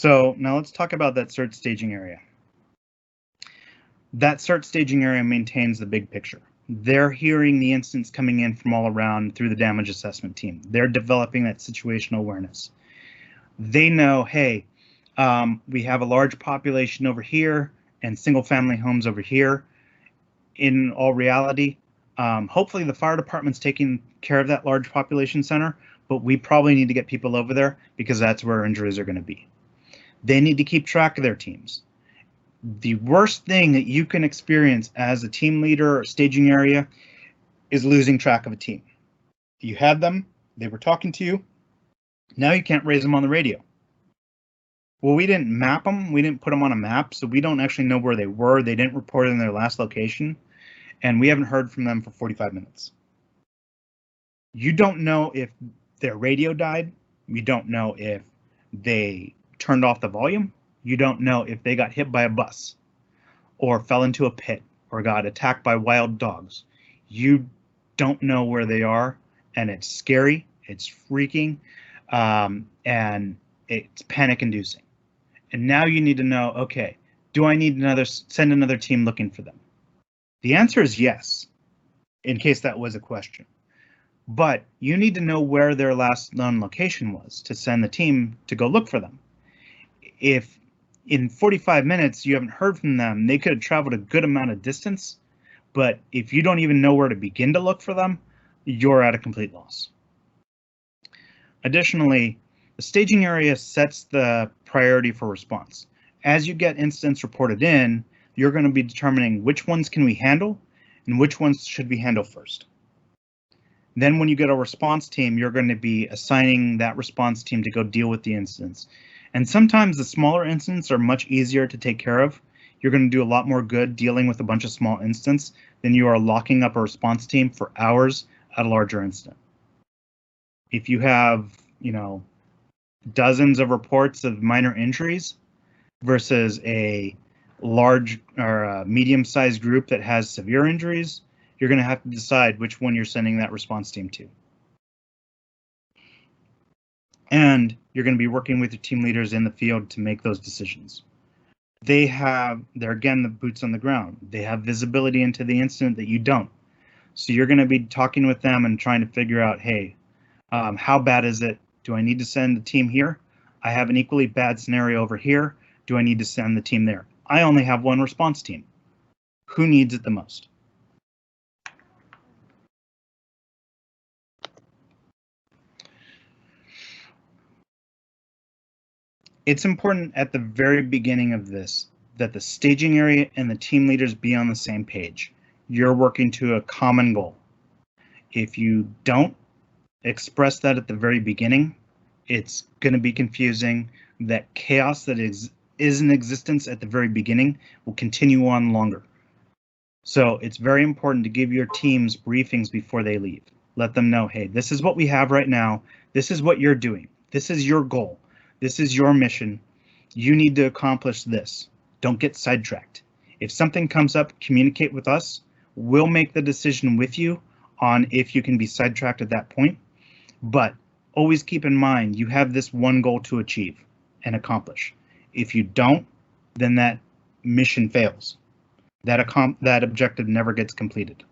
So now let's talk about that CERT staging area. That CERT staging area maintains the big picture. They're hearing the incidents coming in from all around through the damage assessment team. They're developing that situational awareness. They know, hey, we have a large population over here and single family homes over here. In all reality, hopefully the fire department's taking care of that large population center, but we probably need to get people over there because that's where injuries are going to be. They need to keep track of their teams. The worst thing that you can experience as a team leader or staging area is losing track of a team. You had them, they were talking to you, now you can't raise them on the radio. Well, we didn't map them, we didn't put them on a map, so we don't actually know where they were. They didn't report in their last location, and we haven't heard from them for 45 minutes. You don't know if their radio died, you don't know if they turned off the volume, you don't know if they got hit by a bus or fell into a pit or got attacked by wild dogs. You don't know where they are, and it's scary, it's freaking, and it's panic inducing. And now you need to know, okay, do I need send another team looking for them? The answer is yes, in case that was a question. But you need to know where their last known location was to send the team to go look for them. If in 45 minutes you haven't heard from them, they could have traveled a good amount of distance, but if you don't even know where to begin to look for them, you're at a complete loss. Additionally, the staging area sets the priority for response. As you get incidents reported in, you're going to be determining which ones can we handle and which ones should we handle first. Then when you get a response team, you're going to be assigning that response team to go deal with the incidents. And sometimes the smaller incidents are much easier to take care of. You're going to do a lot more good dealing with a bunch of small incidents than you are locking up a response team for hours at a larger incident. If you have, dozens of reports of minor injuries versus a large or a medium-sized group that has severe injuries, you're going to have to decide which one you're sending that response team to. And you're going to be working with your team leaders in the field to make those decisions. They're again the boots on the ground. They have visibility into the incident that you don't. So you're going to be talking with them and trying to figure out, hey, how bad is it? Do I need to send the team here? I have an equally bad scenario over here. Do I need to send the team there? I only have one response team. Who needs it the most? It's important at the very beginning of this that the staging area and the team leaders be on the same page. You're working to a common goal. If you don't express that at the very beginning, it's going to be confusing. That chaos that is in existence at the very beginning will continue on longer. So it's very important to give your teams briefings before they leave. Let them know, hey, this is what we have right now. This is what you're doing. This is your goal. This is your mission. You need to accomplish this. Don't get sidetracked. If something comes up, communicate with us. We'll make the decision with you on if you can be sidetracked at that point. But always keep in mind, you have this one goal to achieve and accomplish. If you don't, then that mission fails. That objective never gets completed.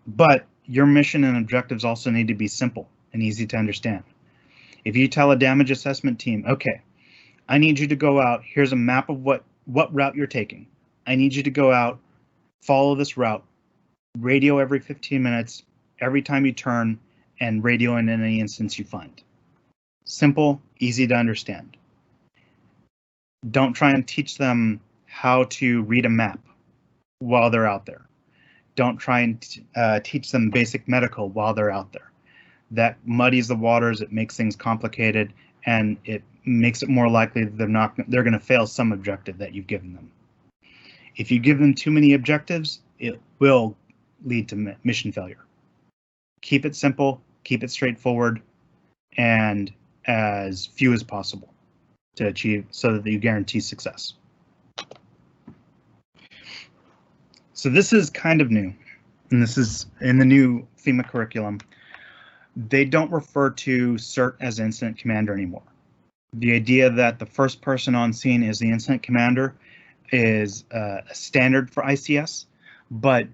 But your mission and objectives also need to be simple and easy to understand. If you tell a damage assessment team, okay, I need you to go out, here's a map of what route you're taking. I need you to go out, follow this route, radio every 15 minutes, every time you turn, and radio in any instance you find. Simple, easy to understand. Don't try and teach them how to read a map while they're out there. Don't try and teach them basic medical while they're out there. That muddies the waters, it makes things complicated, and it makes it more likely that they're going to fail some objective that you've given them. If you give them too many objectives, it will lead to mission failure. Keep it simple, keep it straightforward, and as few as possible to achieve so that you guarantee success. So this is kind of new, and this is in the new FEMA curriculum. They don't refer to CERT as incident commander anymore. The idea that the first person on scene is the incident commander is a standard for ICS, but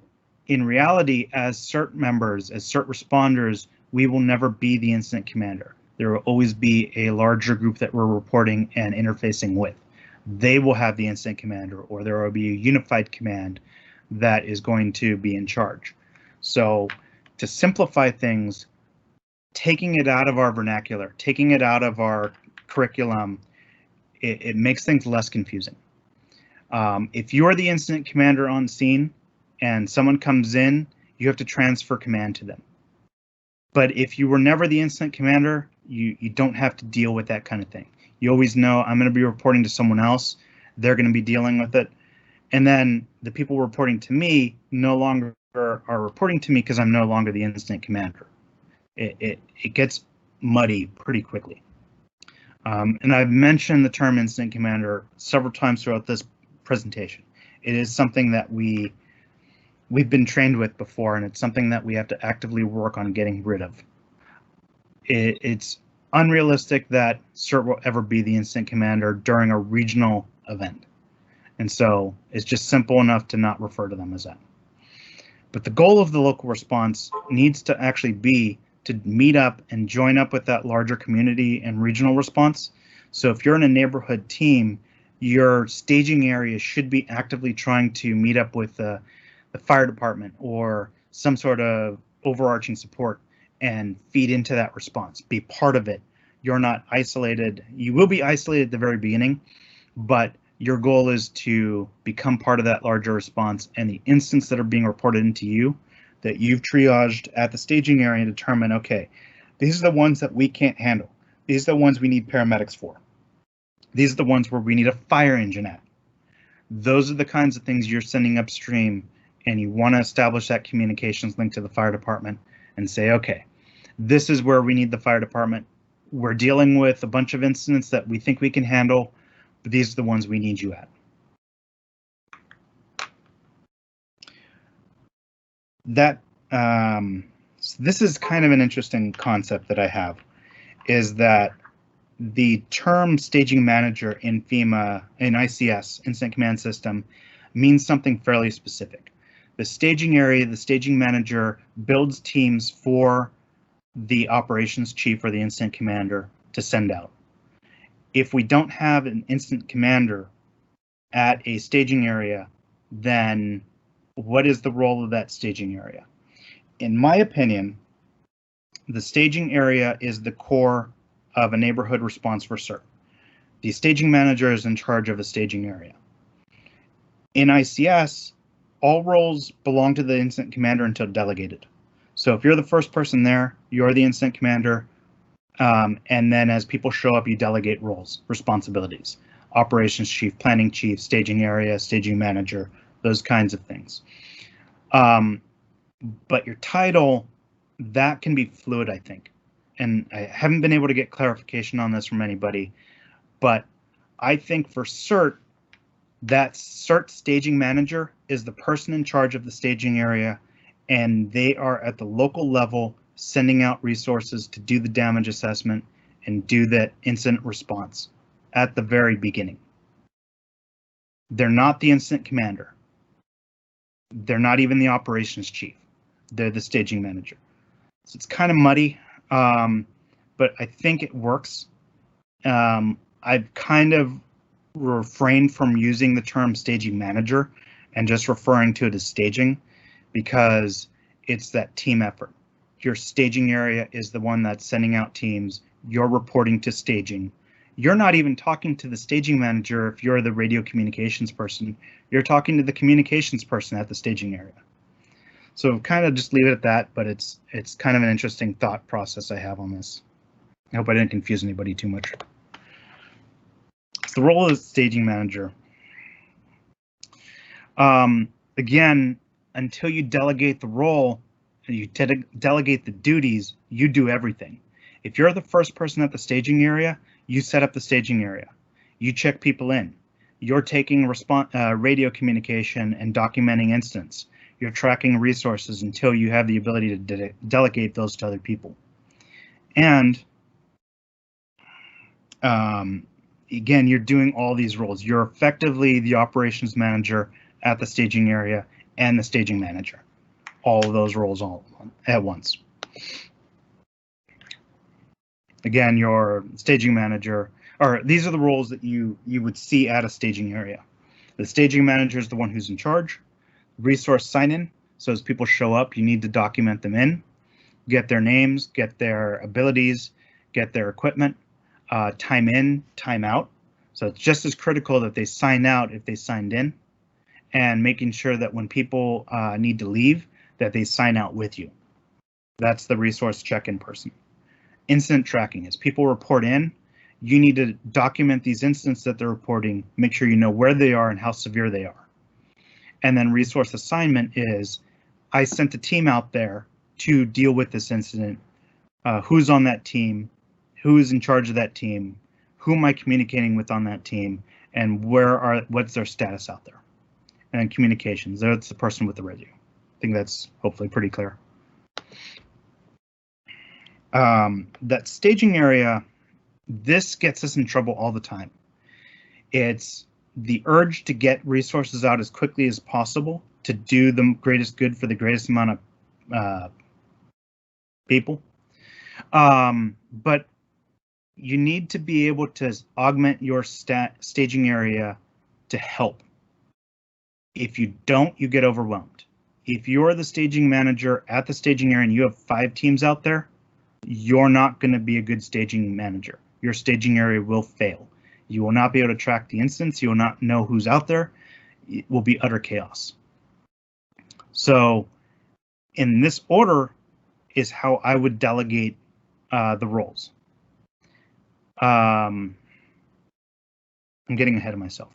in reality, as CERT members, as CERT responders, we will never be the incident commander. There will always be a larger group that we're reporting and interfacing with. They will have the incident commander, or there will be a unified command that is going to be in charge. So to simplify things, taking it out of our vernacular, taking it out of our curriculum, it makes things less confusing. If you're the incident commander on scene and someone comes in, you have to transfer command to them. But if you were never the incident commander, you don't have to deal with that kind of thing. You always know I'm going to be reporting to someone else. They're going to be dealing with it. And then the people reporting to me no longer are reporting to me because I'm no longer the incident commander. It gets muddy pretty quickly. And I've mentioned the term incident commander several times throughout this presentation. It is something that we've been trained with before, and it's something that we have to actively work on getting rid of. It's unrealistic that CERT will ever be the incident commander during a regional event. And so it's just simple enough to not refer to them as that. But the goal of the local response needs to actually be to meet up and join up with that larger community and regional response. So if you're in a neighborhood team, your staging area should be actively trying to meet up with the fire department or some sort of overarching support and feed into that response, be part of it. You're not isolated. You will be isolated at the very beginning, but your goal is to become part of that larger response, and the incidents that are being reported into you that you've triaged at the staging area and determine, okay, these are the ones that we can't handle. These are the ones we need paramedics for. These are the ones where we need a fire engine at. Those are the kinds of things you're sending upstream, and you want to establish that communications link to the fire department and say, okay, this is where we need the fire department. We're dealing with a bunch of incidents that we think we can handle, but these are the ones we need you at. So this is kind of an interesting concept that I have, is that the term staging manager in FEMA, in ICS, Incident Command System, means something fairly specific. The staging area, the staging manager builds teams for the operations chief or the incident commander to send out. If we don't have an incident commander at a staging area, then what is the role of that staging area? In my opinion, the staging area is the core of a neighborhood response for CERT. The staging manager is in charge of a staging area. In ICS, all roles belong to the incident commander until delegated. So if you're the first person there, you're the incident commander, and then as people show up, you delegate roles, responsibilities. Operations chief, planning chief, staging area, staging manager, those kinds of things. But your title, that can be fluid, I think. And I haven't been able to get clarification on this from anybody, but I think for CERT, that CERT staging manager is the person in charge of the staging area, and they are at the local level sending out resources to do the damage assessment and do that incident response at the very beginning. They're not the incident commander. They're not even the operations chief. They're the staging manager. So it's kind of muddy, but I think it works. I've kind of refrained from using the term staging manager and just referring to it as staging because it's that team effort. Your staging area is the one that's sending out teams. You're reporting to staging. You're not even talking to the staging manager if you're the radio communications person. You're talking to the communications person at the staging area. So kind of just leave it at that, but it's kind of an interesting thought process I have on this. I hope I didn't confuse anybody too much. The role of the staging manager. Again, until you delegate the role, you delegate the duties, you do everything. If you're the first person at the staging area, you set up the staging area. You check people in. You're taking radio communication and documenting incidents. You're tracking resources until you have the ability to delegate those to other people. And Again, you're doing all these roles. You're effectively the operations manager at the staging area and the staging manager. All of those roles all at once. Again, your staging manager, or these are the roles that you would see at a staging area. The staging manager is the one who's in charge. Resource sign-in, so as people show up, you need to document them in, get their names, get their abilities, get their equipment, time in, time out. So it's just as critical that they sign out if they signed in, and making sure that when people need to leave, that they sign out with you. That's the resource check-in person. Incident tracking, as people report in, you need to document these incidents that they're reporting, make sure you know where they are and how severe they are. And then resource assignment is, I sent a team out there to deal with this incident. Who's on that team? Who is in charge of that team? Who am I communicating with on that team? And what's their status out there? And then communications, that's the person with the radio. I think that's hopefully pretty clear. That staging area, this gets us in trouble all the time. It's the urge to get resources out as quickly as possible to do the greatest good for the greatest amount of people. But you need to be able to augment your staging area to help. If you don't, you get overwhelmed. If you're the staging manager at the staging area and you have 5 teams out there, you're not going to be a good staging manager. Your staging area will fail. You will not be able to track the instance. You will not know who's out there. It will be utter chaos. So in this order is how I would delegate the roles. I'm getting ahead of myself.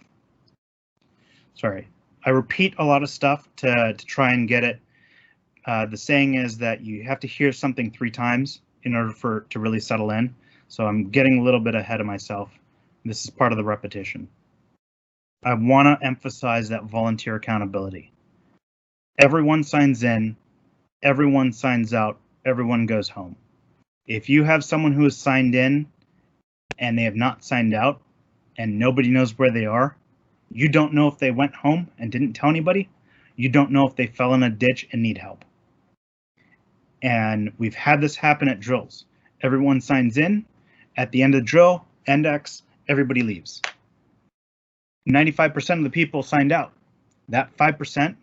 Sorry. I repeat a lot of stuff to try and get it. The saying is that you have to hear something 3 times in order for it to really settle in. So I'm getting a little bit ahead of myself. This is part of the repetition. I want to emphasize that volunteer accountability. Everyone signs in, everyone signs out, everyone goes home. If you have someone who is signed in and they have not signed out and nobody knows where they are, you don't know if they went home and didn't tell anybody. You don't know if they fell in a ditch and need help. And we've had this happen at drills. Everyone signs in. At the end of the drill, index, everybody leaves. 95% of the people signed out. That 5%,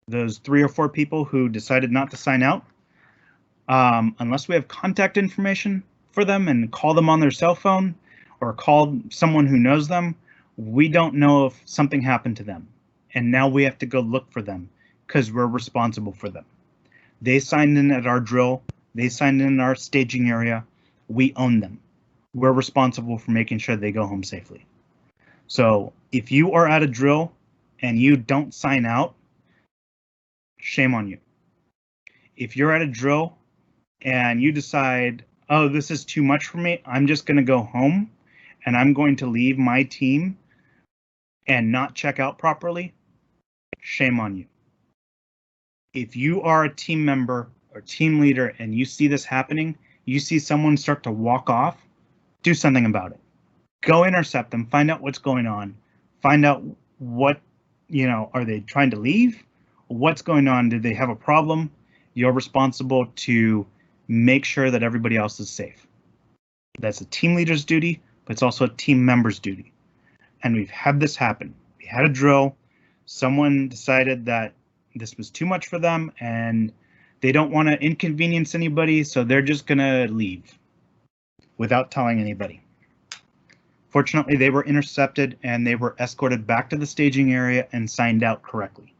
those 3 or 4 people who decided not to sign out, unless we have contact information for them and call them on their cell phone or call someone who knows them, we don't know if something happened to them. And now we have to go look for them because we're responsible for them. They signed in at our drill. They signed in our staging area. We own them. We're responsible for making sure they go home safely. So if you are at a drill and you don't sign out, shame on you. If you're at a drill and you decide, oh, this is too much for me, I'm just going to go home and I'm going to leave my team and not check out properly, shame on you. If you are a team member or team leader and you see this happening, you see someone start to walk off, do something about it. Go intercept them, find out what's going on, find out what, are they trying to leave? What's going on? Did they have a problem? You're responsible to make sure that everybody else is safe. That's a team leader's duty, but it's also a team member's duty. And we've had this happen. We had a drill. Someone decided that this was too much for them and they don't want to inconvenience anybody, so they're just going to leave without telling anybody. Fortunately, they were intercepted and they were escorted back to the staging area and signed out correctly.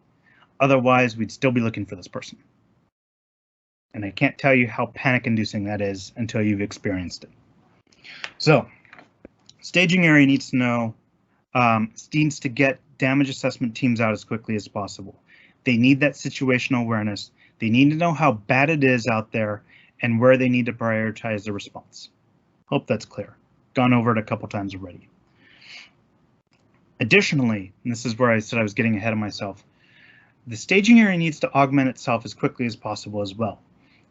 Otherwise, we'd still be looking for this person. And I can't tell you how panic-inducing that is until you've experienced it. So, staging area needs to know, needs to get damage assessment teams out as quickly as possible. They need that situational awareness. They need to know how bad it is out there and where they need to prioritize the response. Hope that's clear. Gone over it a couple times already. Additionally, and this is where I said I was getting ahead of myself, the staging area needs to augment itself as quickly as possible as well.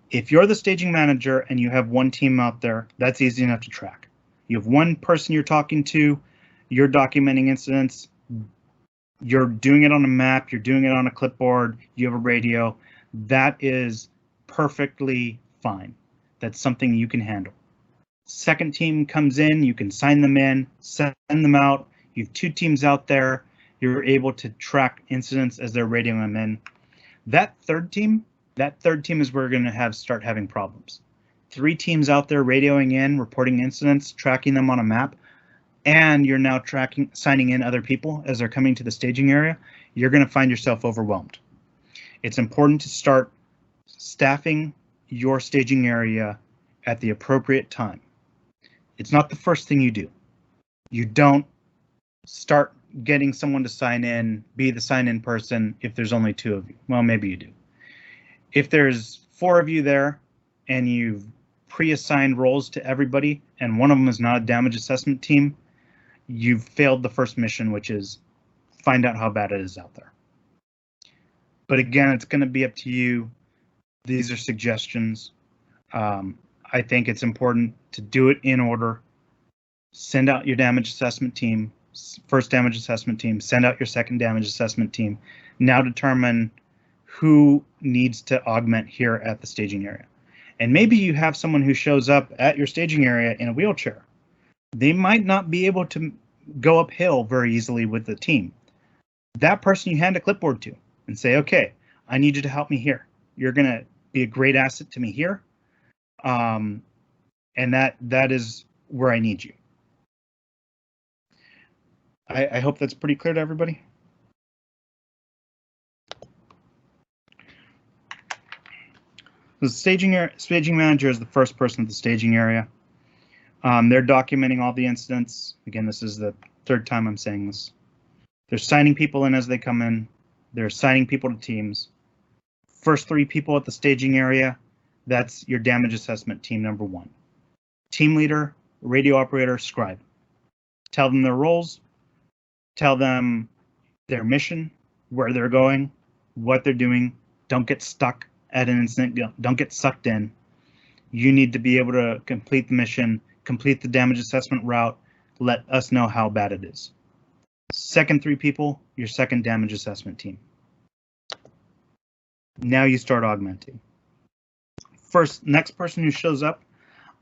If you're the staging manager and you have 1 team out there, that's easy enough to track. You have one person you're talking to, you're documenting incidents, you're doing it on a map, you're doing it on a clipboard, you have a radio. That is perfectly fine. That's something you can handle. Second team comes in, you can sign them in, send them out. You have 2 teams out there. You're able to track incidents as they're radioing them in. That third team is where we're going to start having problems. 3 teams out there radioing in, reporting incidents, tracking them on a map, and you're now signing in other people as they're coming to the staging area. You're going to find yourself overwhelmed. It's important to start staffing your staging area at the appropriate time. It's not the first thing you do. You don't start getting someone to sign in, be the sign-in person if there's only 2 of you. Well, maybe you do. If there's 4 of you there and you've pre-assigned roles to everybody and one of them is not a damage assessment team, you've failed the first mission, which is find out how bad it is out there. But again, it's going to be up to you. These are suggestions. I think it's important to do it in order. Send out your damage assessment team, first damage assessment team, send out your second damage assessment team. Now determine who needs to augment here at the staging area. And maybe you have someone who shows up at your staging area in a wheelchair. They might not be able to go uphill very easily with the team. That person you hand a clipboard to and say, okay, I need you to help me here. You're going to be a great asset to me here. And that is where I need you. I hope that's pretty clear to everybody. The staging manager is the first person at the staging area. They're documenting all the incidents. Again, this is the 3rd time I'm saying this. They're signing people in as they come in. They're assigning people to teams. First 3 people at the staging area, that's your damage assessment team number 1. Team leader, radio operator, scribe. Tell them their roles. Tell them their mission, where they're going, what they're doing. Don't get stuck at an incident. Don't get sucked in. You need to be able to complete the mission, complete the damage assessment route, let us know how bad it is. Second 3 people, your second damage assessment team. Now you start augmenting. Next person who shows up,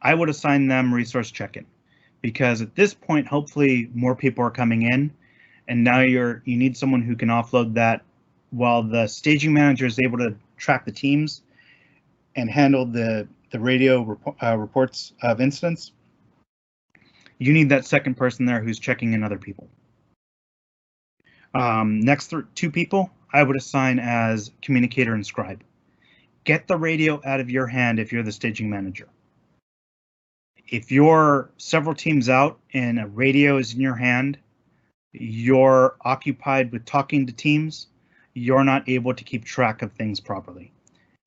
I would assign them resource check-in, because at this point, hopefully more people are coming in, and now you need someone who can offload that while the staging manager is able to track the teams and handle the radio reports of incidents. You need that second person there who's checking in other people. Next 2 people, I would assign as communicator and scribe. Get the radio out of your hand if you're the staging manager. If you're several teams out and a radio is in your hand, you're occupied with talking to teams, you're not able to keep track of things properly.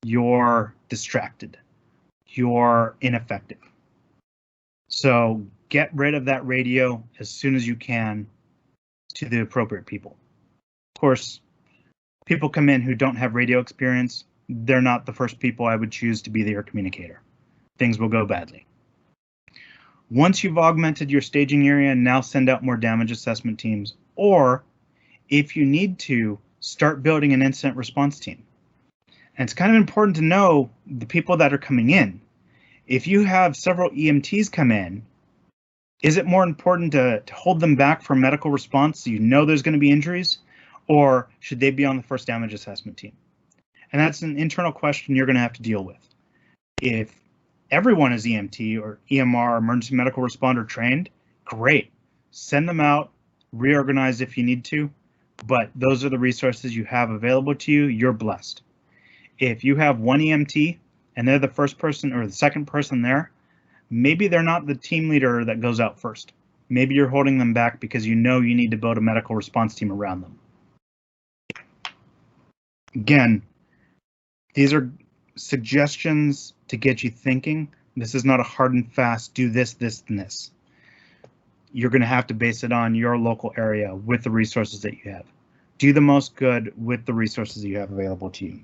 You're distracted. You're ineffective. So get rid of that radio as soon as you can to the appropriate people. Of course, people come in who don't have radio experience. They're not the first people I would choose to be their communicator. Things will go badly. Once you've augmented your staging area, now send out more damage assessment teams, or if you need to, start building an incident response team. And it's kind of important to know the people that are coming in. If you have several EMTs come in, is it more important to hold them back for medical response so you know there's going to be injuries, or should they be on the first damage assessment team? And that's an internal question you're going to have to deal with. If everyone is EMT or EMR, emergency medical responder trained, great. Send them out, reorganize if you need to, but those are the resources you have available to you. You're blessed. If you have one EMT and they're the first person or the second person there, maybe they're not the team leader that goes out first. Maybe you're holding them back because you know you need to build a medical response team around them. Again, these are suggestions to get you thinking. This is not a hard and fast, do this, this, and this. You're going to have to base it on your local area with the resources that you have. Do the most good with the resources you have available to you.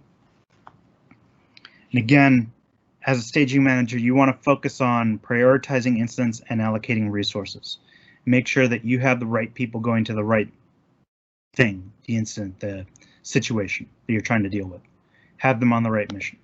And again, as a staging manager, you want to focus on prioritizing incidents and allocating resources. Make sure that you have the right people going to the right thing, the incident, the situation that you're trying to deal with. Have them on the right mission.